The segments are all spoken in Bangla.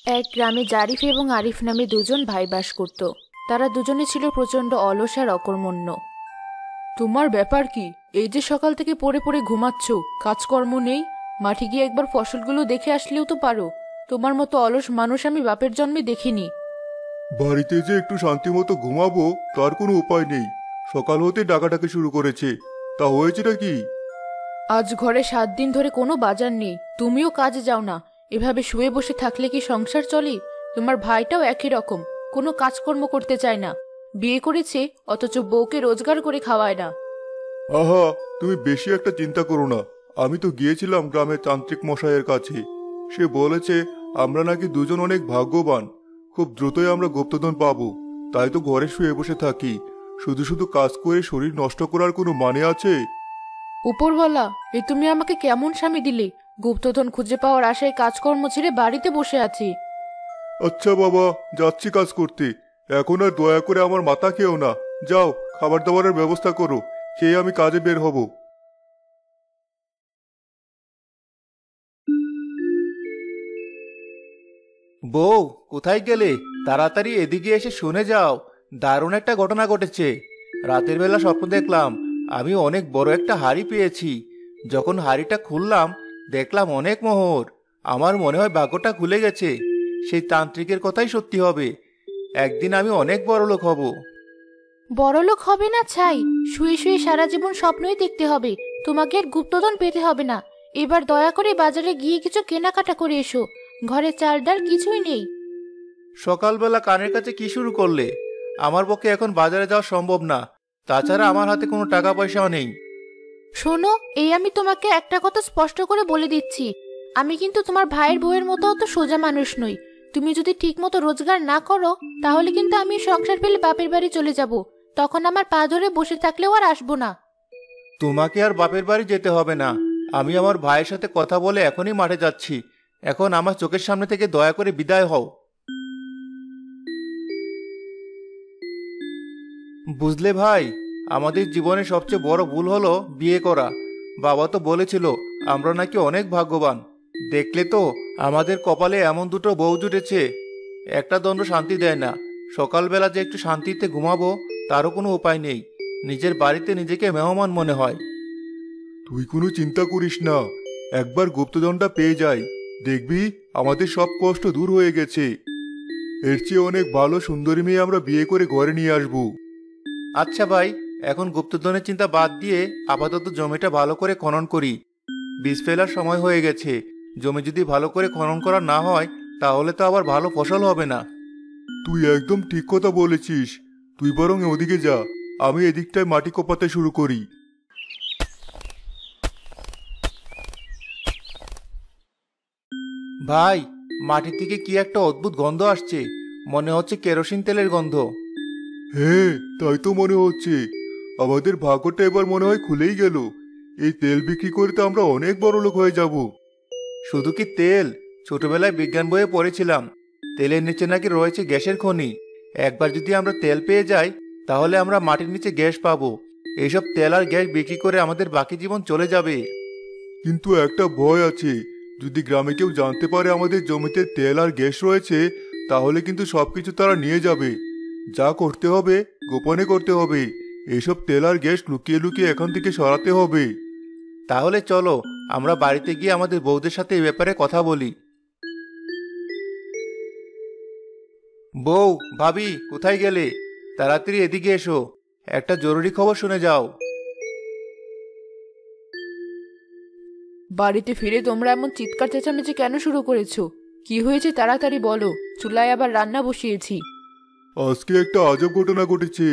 এক গ্রামে জারিফ এবং আরিফ নামে দুজন ভাই বাস করত। তারা দুজনে ছিল প্রচন্ড অলস আর অকর্মণ্য। তোমার ব্যাপার কি? এই যে সকাল থেকে পড়ে পড়ে ঘুমাচ্ছ, কাজকর্ম নেই। মাঠে গিয়ে একবার ফসলগুলো দেখে আসলেও তো পারো। তোমার মতো অলস মানুষ আমি বাপের জন্মে দেখিনি। বাড়িতে যে একটু শান্তি মতো ঘুমাবো তার কোনো উপায় নেই। সকাল হতে ডাকাডাকি শুরু করেছে। তা হয়েছেটা কি? আজ ঘরে 7 দিন ধরে কোনো বাজার নেই, তুমিও কাজে যাও না। এভাবে শুয়ে বসে থাকলে কি সংসার চলে? তোমার ভাইটাও একই রকম, কোনো কাজকর্ম করতে চায় না। বিয়ে করেছে অথচ বউকে রোজগার করে খাওয়ায় না। আহা, তুমি বেশি একটা চিন্তা করো না। আমি তো গিয়েছিলাম গ্রামের তান্ত্রিক মশাইয়ের কাছে। সে বলেছে আমরা নাকি দুজন অনেক ভাগ্যবান। খুব দ্রুতই আমরা গুপ্তধন পাবো। তাই তো ঘরে শুয়ে বসে থাকি। শুধু শুধু কাজ করে শরীর নষ্ট করার কোনো মানে আছে? উপরওয়ালা, এ তুমি আমাকে কেমন স্বামী দিলে? গুপ্তধন খুঁজে পাওয়ার আশায় কাজকর্ম ছেড়ে বাড়িতে বসে আছি। আচ্ছা বাবা, যাচ্ছি কাজ করতে। এখন আর দয়া করে আমার মাথা খেও না। যাও, খাবার দাবারের ব্যবস্থা করো। খেয়ে আমি কাজে বের হব। বউ, কোথায় গেলে? তাড়াতাড়ি এদিকে এসে শুনে যাও। দারুণ একটা ঘটনা ঘটেছে। রাতের বেলা স্বপ্ন দেখলাম আমি অনেক বড় একটা হাড়ি পেয়েছি। যখন হাড়িটা খুললাম দেখলাম অনেক মোহর। আমার মনে হয় ভাগ্যটা খুলে গেছে। সেই তান্ত্রিকের কথাই সত্যি হবে। একদিন আমি অনেক বড় লোক হব। বড়লোক হবে না ছাই, শুয়ে শুয়ে সারা জীবন স্বপ্নই দেখতে হবে। তোমাকে আর গুপ্তধন পেতে হবে না। এবার দয়া করে বাজারে গিয়ে কিছু কেনাকাটা করে এসো। ঘরে চাল ডাল কিছুই নেই। সকালবেলা কানের কাছে কি শুরু করলে? আমার পক্ষে এখন বাজারে যাওয়া সম্ভব না। তাছাড়া আমার হাতে কোনো টাকা পয়সাও নেই। শোনো, এই আমি তোমাকে একটা কথা স্পষ্ট করে বলে দিচ্ছি। আমি কিন্তু তোমার ভাইয়ের বউয়ের মতো অত সোজা মানুষ নই। তুমি যদি ঠিক মতো রোজগার না করো, তাহলে কিন্তু আমি সংসার ফেলে বাপের বাড়ি চলে যাব। তখন আমার পা ধরে বসে থাকলেও আর আসবো না। তোমাকে আর বাপের বাড়ি যেতে হবে না। আমি আমার ভাইয়ের সাথে কথা বলে এখনই মাঠে যাচ্ছি। এখন আমার চোখের সামনে থেকে দয়া করে বিদায় হও। বুঝলে ভাই, আমাদের জীবনে সবচেয়ে বড় ভুল হলো বিয়ে করা। বাবা তো বলেছিল আমরা নাকি অনেক ভাগ্যবান। দেখলে তো আমাদের কপালে এমন দুটো বউ জুটেছে। একটা দণ্ড শান্তি দেয় না। সকালবেলা যে একটু শান্তিতে ঘুমাবো তারও কোনো উপায় নেই। নিজের বাড়িতে নিজেকে মেহমান মনে হয়। তুই কোনো চিন্তা করিস না। একবার গুপ্তধনটা পেয়ে যাই, দেখবি আমাদের সব কষ্ট দূর হয়ে গেছে। এর চেয়ে অনেক ভালো সুন্দরী মেয়ে আমরা বিয়ে করে ঘরে নিয়ে আসবো। আচ্ছা ভাই, এখন গুপ্তধনের চিন্তা বাদ দিয়ে আপাতত জমিটা ভালো করে খনন করি। বীজ ফেলার সময় হয়ে গেছে। জমি যদি ভালো করে খনন করা না হয় তাহলে তো আবার ভালো ফসল হবে না। তুই একদম ঠিক কথা বলেছিস। তুই বরং ওদিকে যা, আমি এদিকটায় মাটি কোপাতে শুরু করি। ভাই, মাটি থেকে কি একটা অদ্ভুত গন্ধ আসছে। মনে হচ্ছে কেরোসিন তেলের গন্ধ। হ্যাঁ, তাই তো মনে হচ্ছে। আমাদের ভাগ্যটা এবার মনে হয় খুলেই গেল। এই তেল বিক্রি করে তো আমরা অনেক বড় লোক হয়ে যাব। শুধু কি তেল? ছোটবেলায় বিজ্ঞান বইয়ে পড়েছিলাম তেলের নিচে নাকি রয়েছে গ্যাসের খনি। একবার যদি আমরা তেল পেয়ে যাই তাহলে আমরা মাটির নিচে গ্যাস পাবো। এইসব তেল আর গ্যাস বিক্রি করে আমাদের বাকি জীবন চলে যাবে। কিন্তু একটা ভয় আছে। যদি গ্রামে কেউ জানতে পারে আমাদের জমিতে তেল আর গ্যাস রয়েছে, তাহলে কিন্তু সবকিছু তারা নিয়ে যাবে। যা করতে হবে গোপনে করতে হবে। এসব তেল আর গ্যাস লুকিয়ে লুকিয়ে এখান থেকে সরাতে হবে। তাহলে চলো আমরা বাড়িতে গিয়ে আমাদের বউদের সাথে এই ব্যাপারে কথা বলি। বউ, ভাবি, কোথায় গেলে? তাড়াতাড়ি এদিকে এসো। একটা জরুরি খবর শুনে যাও। বাড়িতে ফিরে তোমরা এমন চিৎকার চেঁচামেচি কেন শুরু করেছো? কি হয়েছে তাড়াতাড়ি বলো, চুলায় আবার রান্না বসিয়েছি। আজকে একটা আজব ঘটনা ঘটেছে।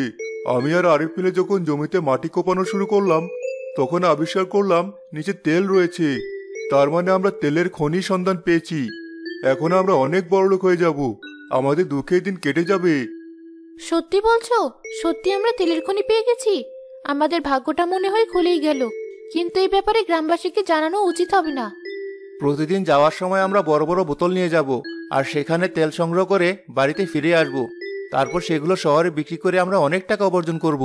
আমি আর আরিফ মিলে যখন জমিতে মাটি কোপানো শুরু করলাম, তখন আবিষ্কার করলাম নিচে তেল রয়েছে। তার মানে আমরা তেলের খনি সন্ধান পেয়েছি। এখন আমরা অনেক বড়লোক হয়ে যাব। আমাদের দুঃখের দিন কেটে যাবে। সত্যি বলছো? সত্যি আমরা তেলের খনি পেয়ে গেছি? আমাদের ভাগ্যটা মনে হয় খুলেই গেল। কিন্তু এই ব্যাপারে গ্রামবাসীকে জানানো উচিত হবে না। প্রতিদিন যাওয়ার সময় আমরা বড় বড় বোতল নিয়ে যাব আর সেখানে তেল সংগ্রহ করে বাড়িতে ফিরে আসব। তারপর সেগুলো শহরে বিক্রি করে আমরা অনেক টাকা উপার্জন করব।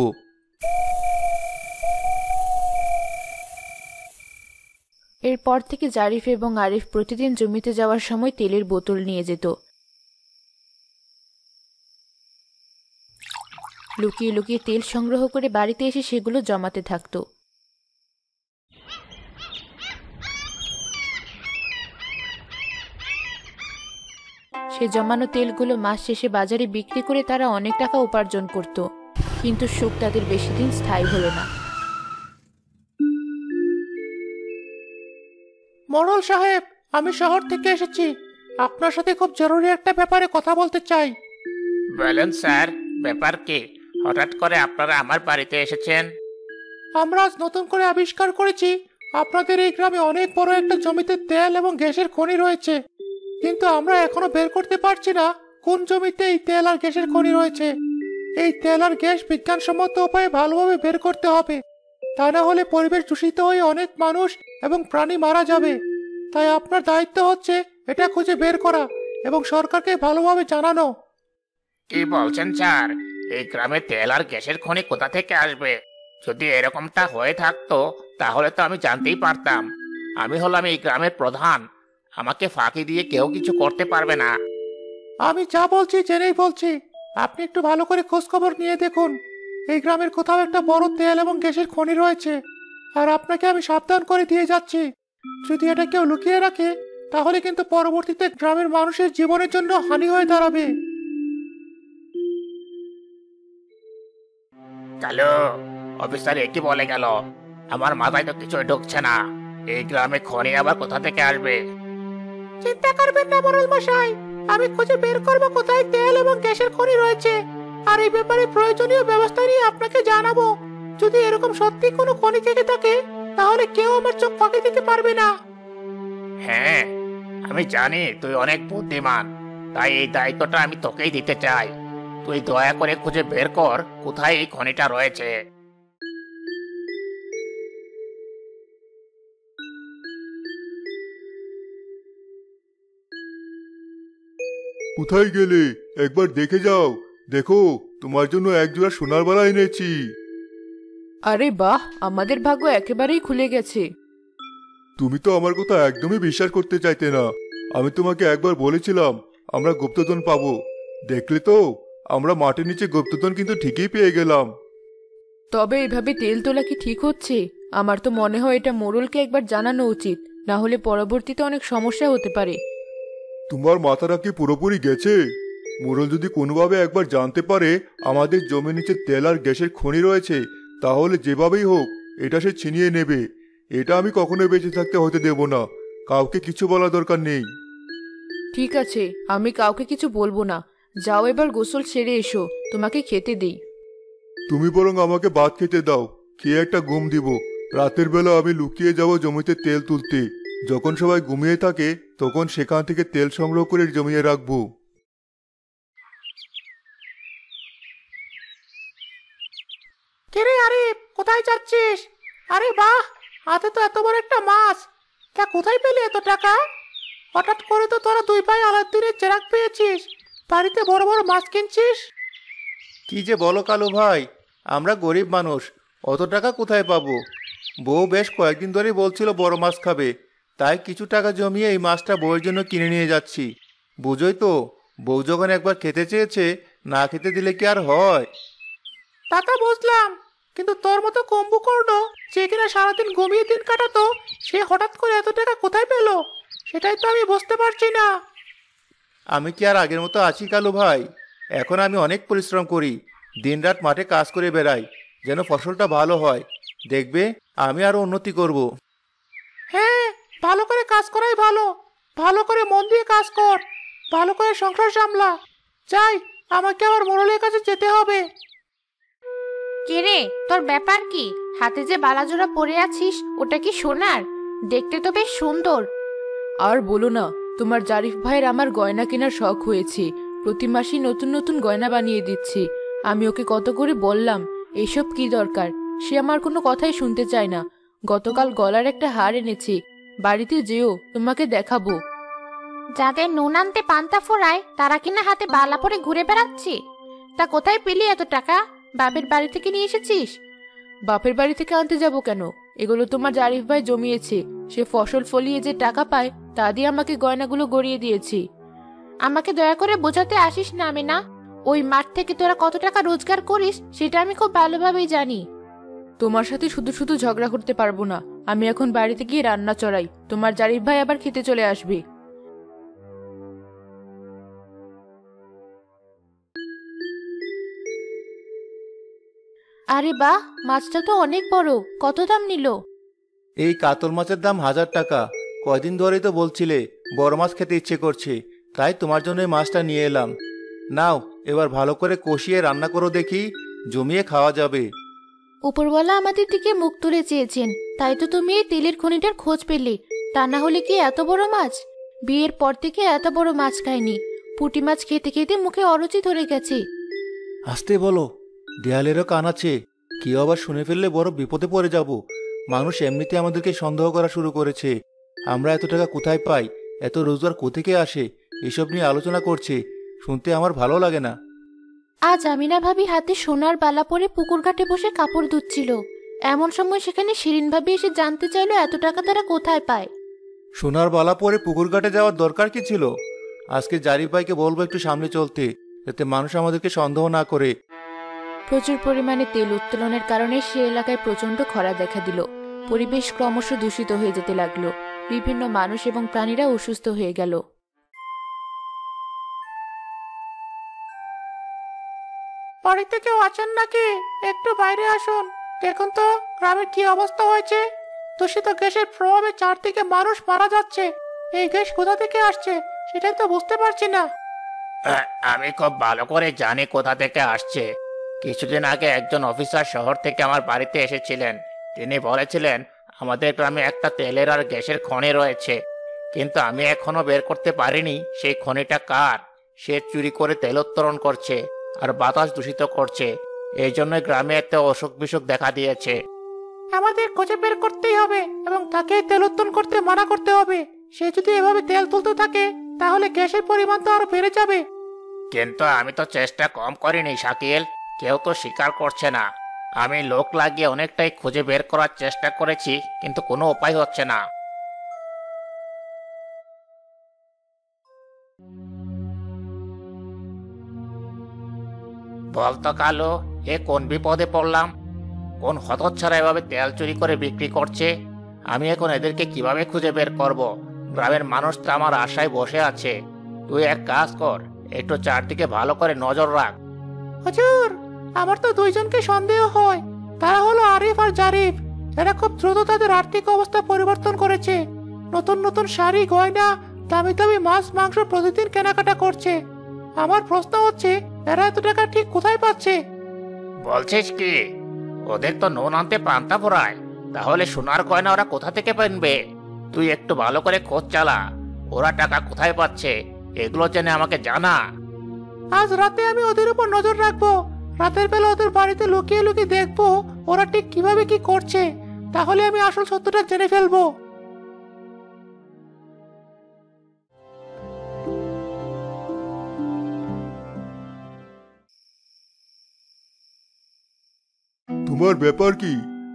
এরপর থেকে জারিফ এবং আরিফ প্রতিদিন জমিতে যাওয়ার সময় তেলের বোতল নিয়ে যেত। লুকিয়ে লুকিয়ে তেল সংগ্রহ করে বাড়িতে এসে সেগুলো জমাতে থাকতো। সে জমানো তেলগুলো মাস শেষে বাজারে বিক্রি করে তারা অনেক টাকা উপার্জন করত, কিন্তু সুখ তাদের বেশি দিন স্থায়ী হলো না। মোড়ল সাহেব, আমি শহর থেকে এসেছি। আপনার সাথে খুব জরুরি একটা ব্যাপারে কথা বলতে চাই। বলেন স্যার, ব্যাপার কি? হঠাৎ করে আপনারা আমার বাড়িতে এসেছেন? আমরা আজ নতুন করে আবিষ্কার করেছি আপনাদের এই গ্রামে অনেক বড় একটা জমিতে তেল এবং গ্যাসের খনি রয়েছে, কিন্তু আমরা এখনো বের করতে পারছি না কোন জমিতে এই তেল আর গ্যাসের খনি রয়েছে। এই তেল আর গ্যাস বিজ্ঞানসম্মত উপায়ে ভালোভাবে বের করতে হবে, তা না হলে পরিবেশ দূষিত হয়ে অনেক মানুষ এবং প্রাণী মারা যাবে। তাই আপনার দায়িত্ব হচ্ছে এটা খুঁজে বের করা এবং সরকারকে ভালোভাবে জানানো। কি বলছেন স্যার? এই গ্রামে তেল আর গ্যাসের খনি কোথা থেকে আসবে? যদি এরকমটা হয়ে থাকতো তাহলে তো আমি জানতেই পারতাম। আমি হলাম এই গ্রামের প্রধান, আমাকে ফাঁকি দিয়ে কেউ কিছু করতে পারবে না। আমি যা বলছি জেনেই বলছি, আপনি একটু ভালো করে খোঁজ খবর নিয়ে দেখুন। এই গ্রামের কোথাও একটা বড় তেল এবং গ্যাসের খনি রয়েছে, আর আপনাকে আমি সাবধান করে দিয়ে যাচ্ছি, যদি এটা কেউ লুকিয়ে রাখে তাহলে কিন্তু পরবর্তীতে গ্রামের মানুষের জীবনের জন্য হানি হয়ে দাঁড়াবে। কালু, অফিসার একই বলে গেল। আমার মাথায় তো কিছুই ঢুকছে না। এই গ্রামে খনি আবার কোথা থেকে আসবে? চিন্তা করবেন না মোড়ল মশাই, আমি খুঁজে বের করবো কোথায় তেল এবং গ্যাসের খনি রয়েছে, আর এই ব্যাপারে প্রয়োজনীয় ব্যবস্থা নিয়ে আপনাকে জানাবো। যদি এরকম সত্যি কোনো খনি থেকে থাকে তাহলে কেউ আমার চোখ ফাঁকি দিতে পারবে না। হ্যাঁ, আমি জানি তুই অনেক বুদ্ধিমান, তাই এই দায়িত্বটা আমি তোকেই দিতে চাই। তুই দয়া করে খুঁজে বের কর কোথায় এই খনিটা রয়েছে। কোথায় গেলে? একবার দেখে যাও। দেখো, তোমার জন্য একজোড়া সোনার বালা এনেছি। আরে বাহ, আমাদের ভাগ্য একেবারেই খুলে গেছে। তুমি তো আমার কথা একদমই বিশ্বাস করতে চাইতে না। আমি তোমাকে একবার বলেছিলাম আমরা গুপ্তধন পাবো। দেখলে তো, আমরা মাটির নিচে গুপ্তধন কিন্তু ঠিকই পেয়ে গেলাম। তবে এভাবে তেল তোলা কি ঠিক হচ্ছে? আমার তো মনে হয় এটা মোড়লকে একবার জানানো উচিত, না হলে পরবর্তীতে অনেক সমস্যা হতে পারে। তোমার মাথাটা কি পুরোপুরি গেছে? মোড়ল যদি কোনোভাবে একবার জানতে পারে আমাদের জমির নিচে তেল আর গ্যাসের খনি রয়েছে, তাহলে যেভাবেই হোক এটা সে ছিনিয়ে নেবে। এটা আমি কখনোই বেঁচে থাকতে হতে দেব না। কাউকে কিছু বলা দরকার নেই। ঠিক আছে, আমি কাউকে কিছু বলবো না। যাও এবার গোসল সেরে এসো, তোমাকে খেতে দিই। তুমি বরং আমাকে ভাত খেতে দাও, খেয়ে একটা ঘুম দিব। রাতের বেলা আমি লুকিয়ে যাব জমিতে তেল তুলতে। যখন সবাই ঘুমিয়ে থাকে তখন সেখান থেকে তেল সংগ্রহ করে জমিয়ে রাখবো। কেরে আরিফ, কোথায় যাচ্ছিস? আরে বাহ, হাতে তো এত বড় একটা মাছ। তা কোথায় পেলে এত টাকা? হঠাৎ করে তো তোরা দুই ভাই আলাদিনের চেরাগ পেয়েছিস, বাড়িতে বড় বড় মাছ কিনছিস। কি যে বলো কালু ভাই, আমরা গরিব মানুষ, অত টাকা কোথায় পাবো? বউ বেশ কয়েকদিন ধরেই বলছিল বড় মাছ খাবে, তাই কিছু টাকা জমিয়ে এই মাছটা বউয়ের জন্য কিনে নিয়ে যাচ্ছি। বুঝোই তো, বউ যখন একবার খেতে চেয়েছে, না খেতে দিলে কি আর হয়? তা তো বুঝলাম, কিন্তু তোর মতো কুম্ভকর্ণ যে কিনা সারাদিন ঘুমিয়ে দিন কাটাতো, সে হঠাৎ করে এত টাকা কোথায় পেলো সেটাই তো আমি বুঝতে পারছি না। আমি কি আর আগের মতো আছি কালু ভাই? এখন আমি অনেক পরিশ্রম করি, দিনরাত মাঠে কাজ করে বেড়াই, যেন ফসলটা ভালো হয়। দেখবে আমি আরো উন্নতি করব। হ্যাঁ, ভালো করে কাজ করাই ভালো। ভালো করে মন দিয়ে কাজ কর, ভালো করে সংসার সামলা। যাই, আমাকে আবার মোড়লের কাছে যেতে হবে। কিরে, তোর ব্যাপার কি? হাতে যে বালাজোড়া পরে আছিস, ওটা কি সোনার? দেখতে তো বেশ সুন্দর। আর বলো না, তোমার জারিফ ভাইয়ের আমার গয়না কেনার শখ হয়েছে। প্রতি মাসে নতুন নতুন গয়না বানিয়ে দিচ্ছে। আমি ওকে কত করে বললাম এসব কি দরকার, সে আমার কোনো কথাই শুনতে চায় না। গতকাল গলার একটা হার এনেছে, বাড়িতে যেও, তোমাকে দেখাবো। যাদের নুন আনতে পান্তা ফোড়ায় তারা কিনা হাতে বালা পরে ঘুরে বেড়াচ্ছে। তা কোথায় পেলি এত টাকা? বাপের বাড়ি থেকে নিয়ে এসেছিস? বাপের বাড়ি থেকে আনতে যাব কেন? এগুলো তোমার জারিফ ভাই জমিয়েছে। সে ফসল ফলিয়ে যে টাকা পায় তা দিয়ে আমাকে গয়নাগুলো গড়িয়ে দিয়েছি। আমাকে দয়া করে বোঝাতে আসিস না, আমি না। ওই মাঠ থেকে তোরা কত টাকা রোজগার করিস সেটা আমি খুব ভালোভাবেই জানি। তোমার সাথে শুধু শুধু ঝগড়া করতে পারবো না। আমি এখন বাড়িতে গিয়ে রান্না চড়াই, তোমার জারিফ ভাই আবার খেতে চলে আসবে। আরে বাহ, মাছটা তো অনেক বড়। কত দাম নিল? এই কাতল মাছের দাম 1000 টাকা। কয়দিন ধরেই তো বলছিলে বড় মাছ খেতে ইচ্ছে করছে, তাই তোমার জন্য এই মাছটা নিয়ে এলাম। নাও, এবার ভালো করে কষিয়ে রান্না করো, দেখি জমিয়ে খাওয়া যাবে। উপরওয়ালা আমাদের দিকে মুখ তুলে চেয়েছেন, তাই তো তুমি এই তেলের খনিটার খোঁজ পেলে। তা না হলে কি এত বড় মাছ? বিয়ের পর থেকে এত বড় মাছ খাইনি। পুঁটি মাছ খেতে খেতে মুখে অরুচি ধরে গেছে। আসতে বলো, দেয়ালেরও কান আছে। কেউ আবার শুনে ফেললে বড় বিপদে পড়ে যাব। মানুষ এমনিতে আমাদেরকে সন্দেহ করা শুরু করেছে। আমরা এত টাকা কোথায় পাই, এত রোজগার কোথেকে আসে, এসব নিয়ে আলোচনা করছে। শুনতে আমার ভালো লাগে না। আজ আমিনা ভাবি হাতে সোনার বালা পরে পুকুর ঘাটে বসে কাপড় ধুচ্ছিল। এমন সময় সেখানে শিরিন ভাবি এসে জানতে চাইলো এত টাকা তারা কোথায় পায়। সোনার বালা পরে পুকুর ঘাটে যাওয়ার দরকার কি ছিল? আজকে জারিফ ভাইকে বলবো একটু সামনে চলতে, যাতে মানুষ আমাদেরকে সন্দেহ না করে। প্রচুর পরিমাণে তেল উত্তোলনের কারণে সে এলাকায় প্রচন্ড খরা দেখা দিল। পরিবেশ ক্রমশ দূষিত হয়ে যেতে লাগলো। বিভিন্ন মানুষ এবং প্রাণীরা অসুস্থ হয়ে গেল। বাড়িতে কেউ আছেন নাকি? একটু বাইরে আসুন, দেখুন তো গ্রামের কি অবস্থা হয়েছে। দূষিত গ্যাসের প্রভাবে চারদিকে মানুষ মারা যাচ্ছে। এই গ্যাস কোথা থেকে আসছে সেটাই তো বুঝতে পারছি না। আমি খুব ভালো করে জানি কোথা থেকে আসছে। কিছুদিন আগে একজন অফিসার শহর থেকে আমার বাড়িতে এসেছিলেন। তিনি বলেছিলেন আমাদের গ্রামে একটা তেলের আর গ্যাসের খনি রয়েছে, কিন্তু আমি এখনো বের করতে পারিনি সেই খনিটা কার। সে চুরি করে তেল উত্তোলন করছে আর বাতাস দূষিত করছে। এই জন্যই গ্রামে এত অসুখ বিসুখ দেখা দিয়েছে। আমাদের খুঁজে বের করতেই হবে এবং তাকে তেল উত্তোলন করতে মানা করতে হবে। সে যদি এভাবে তেল তুলতে থাকে তাহলে গ্যাসের পরিমাণ তো আরো বেড়ে যাবে। কিন্তু আমি তো চেষ্টা কম করিনি শাকিল, কেউ তো স্বীকার করছে না। আমি লোক লাগিয়ে অনেকটাই খুঁজে বের করার চেষ্টা করেছি, কিন্তু কোনো উপায় হচ্ছে না। বলতো কালো, এ কোন বিপদে পড়লাম? কোন হতচ্ছাড়া এভাবে তেল চুরি করে বিক্রি করছে? আমি এখন এদেরকে কিভাবে খুঁজে বের করব? গ্রামের মানুষ তো আমার আশায় বসে আছে। তুই এক কাজ কর, একটু চারদিকে ভালো করে নজর রাখ। হুজুর, আমার তো দুইজনকে সন্দেহ হয়। তারা হলো আরিফ আর জারিফ। এরা খুব দ্রুত তাদের আর্থিক অবস্থা পরিবর্তন করেছে। নতুন নতুন শাড়ি, গয়না, দামি দামি মাছ মাংস প্রতিদিন কেনাকাটা করছে। আমার প্রশ্ন হচ্ছে, এরা এত টাকা ঠিক কোথায় পাচ্ছে? বলছিস কি? ওদের তো নুন আনতে পান্তা ফোরায়, তাহলে সোনার গয়না ওরা কোথা থেকে কিনবে? তুই একটু ভালো করে খোঁজ চালা, ওরা টাকা কোথায় পাচ্ছে এগুলো জেনে আমাকে জানা। আজ রাতে আমি ওদের উপর নজর রাখবো। রাতের বেলা ওদের বাড়িতে লুকিয়ে লুকিয়ে দেখবো ওরা ঠিক কিভাবে কি করছে। তাহলে আমি আসল সত্যটা জেনে ফেলবো। তোমার ব্যাপার কি?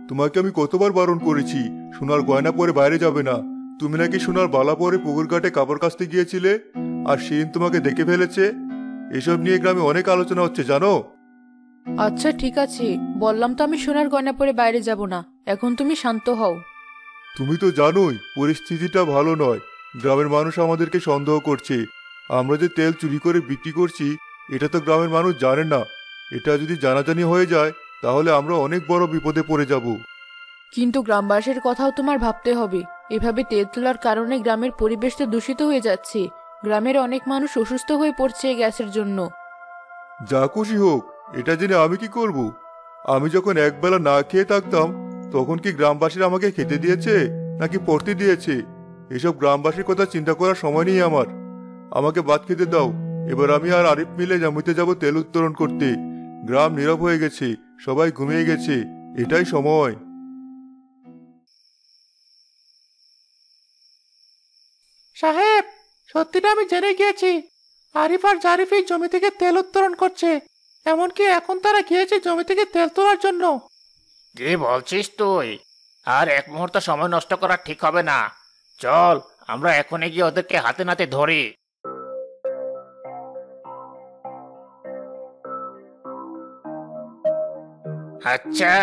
তোমাকে আমি কতবার বারণ করেছি সোনার গয়না পরে বাইরে যাবে না। তুমি নাকি সোনার বালা পরে পুকুর ঘাটে কাপড় কাচতে গিয়েছিলে, আর শিন তোমাকে দেখে ফেলেছে। এসব নিয়ে গ্রামে অনেক আলোচনা হচ্ছে, জানো? আচ্ছা ঠিক আছে, বললাম তো আমি সোনার গয়না পরে বাইরে যাব না। এখন তুমি শান্ত হও। তুমি তো জানোই পরিস্থিতিটা ভালো নয়। গ্রামের মানুষ আমাদেরকে সন্দেহ করছে। আমরা যে তেল চুরি করে বিক্রি করছি এটা তো গ্রামের মানুষ জানে না। এটা যদি জানাজানি হয়ে যায় তাহলে আমরা অনেক বড় বিপদে পড়ে যাব। কিন্তু গ্রামবাসীর কথাও তোমার ভাবতে হবে। এভাবে তেল তোলার কারণে গ্রামের পরিবেশ তো দূষিত হয়ে যাচ্ছে। গ্রামের অনেক মানুষ অসুস্থ হয়ে পড়ছে এই গ্যাসের জন্য। যা খুশি হোক, এটা জেনে আমি কি করব? আমি যখন একবেলা না খেয়ে থাকতাম তখন কি গ্রামবাসীরা আমাকে খেতে দিয়েছে নাকি পড়তে দিয়েছে? এসব গ্রামবাসীর কথা চিন্তা করার সময় নেই আমার। আমাকে ভাত খেতে দাও। এবার আমি আর আরিফ মিলে জমিতে যাব তেল উত্তোলন করতে। গ্রাম নীরব হয়ে গেছে, সবাই ঘুমিয়ে গেছে, এটাই সময়। সাহেব, সত্যিটা আমি জেনে গিয়েছি। আরিফ আর জারিফ এই জমি থেকে তেল উত্তোলন করছে। এমনকি এখন তারা গিয়েছে জমি থেকে তেল তোলার জন্য। কি বলছিস তুই? আর এক মুহূর্ত সময় নষ্ট করা ঠিক হবে না। চল, আমরা এখনই গিয়ে ওদেরকে হাতে নাতে ধরি। আচ্ছা,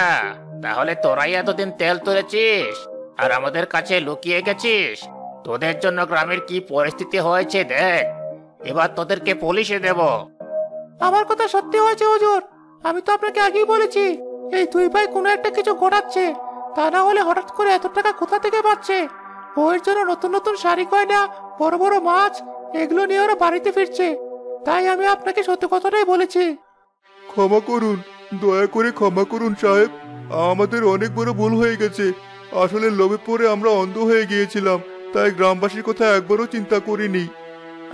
তাহলে তোরাই এতদিন তেল তুলেছিস আর আমাদের কাছে লুকিয়ে গেছিস। তোদের জন্য গ্রামের কি পরিস্থিতি হয়েছে দেখ, এবার তোদেরকে পুলিশে দেব। আমার কথা সত্যি হয়েছে হুজুর। আমি তো আপনাকে আগেই বলেছি এই দুই ভাই কোনো একটা কিছু ঘটাচ্ছে, তা না হলে হঠাৎ করে এত টাকা কোথা থেকে পাচ্ছে। বউয়ের জন্য নতুন নতুন শাড়ি গয়না, বড় বড় মাছ, এগুলো নিয়ে ওরা বাড়িতে ফিরছে। তাই আমি আপনাকে সত্যি কথাটাই বলেছি। ক্ষমা করুন, দয়া করে ক্ষমা করুন সাহেব, আমাদের অনেক বড় ভুল হয়ে গেছে। আসলে লোভে পড়ে আমরা অন্ধ হয়ে গিয়েছিলাম, তাই গ্রামবাসীর কথা একবারও চিন্তা করিনি।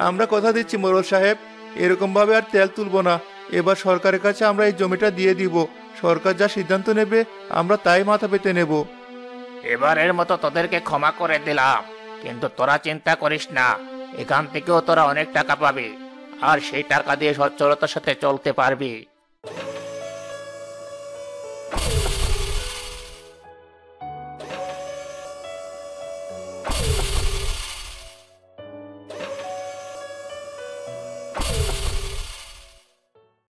আমরা কথা দিচ্ছি মোড়ল সাহেব, এরকম ভাবে আর তেল তুলবো না। এবার সরকারের কাছে আমরা এই জমিটা দিয়ে দিব। সরকার যা সিদ্ধান্ত নেবে আমরা তাই মাথা পেতে নেব। এবারের মতো তোদেরকে ক্ষমা করে দিলাম, কিন্তু তোরা চিন্তা করিস না, এখান থেকেও তোরা অনেক টাকা পাবি আর সেই টাকা দিয়ে সচ্ছলতার সাথে চলতে পারবি।